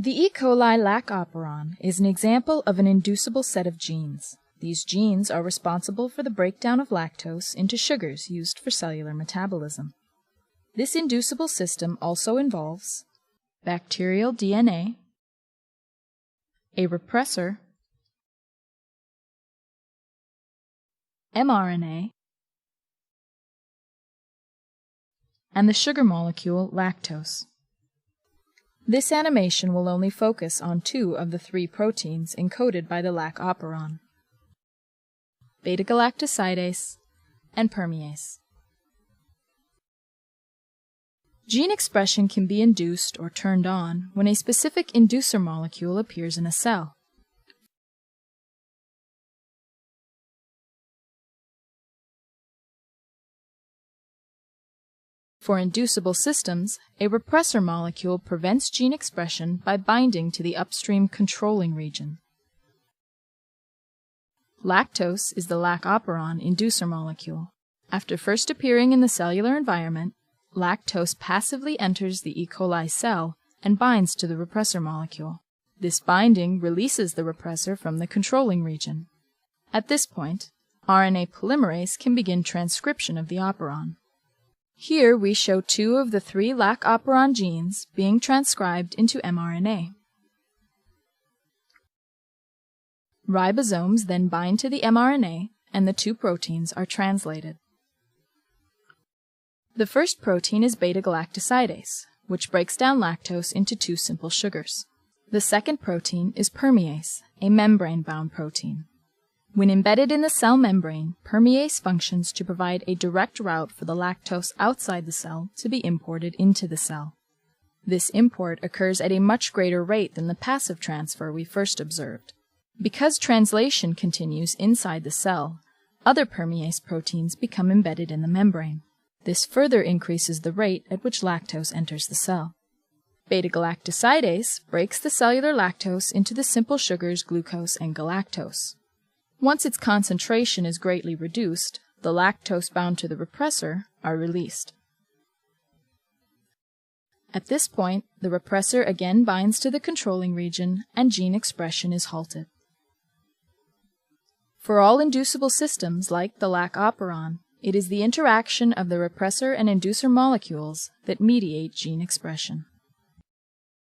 The E. coli Lac Operon is an example of an inducible set of genes. These genes are responsible for the breakdown of lactose into sugars used for cellular metabolism. This inducible system also involves bacterial DNA, a repressor, mRNA, and the sugar molecule lactose. This animation will only focus on two of the three proteins encoded by the Lac Operon: beta-galactosidase and permease. Gene expression can be induced or turned on when a specific inducer molecule appears in a cell. For inducible systems, a repressor molecule prevents gene expression by binding to the upstream controlling region. Lactose is the Lac Operon inducer molecule. After first appearing in the cellular environment, lactose passively enters the E. coli cell and binds to the repressor molecule. This binding releases the repressor from the controlling region. At this point, RNA polymerase can begin transcription of the operon. Here we show two of the three Lac Operon genes being transcribed into mRNA. Ribosomes then bind to the mRNA, and the two proteins are translated. The first protein is beta-galactosidase, which breaks down lactose into two simple sugars. The second protein is permease, a membrane-bound protein. When embedded in the cell membrane, permease functions to provide a direct route for the lactose outside the cell to be imported into the cell. This import occurs at a much greater rate than the passive transfer we first observed. Because translation continues inside the cell, other permease proteins become embedded in the membrane. This further increases the rate at which lactose enters the cell. Beta-galactosidase breaks the cellular lactose into the simple sugars glucose and galactose. Once its concentration is greatly reduced, the lactose bound to the repressor are released. At this point, the repressor again binds to the controlling region and gene expression is halted. For all inducible systems like the Lac Operon, it is the interaction of the repressor and inducer molecules that mediate gene expression.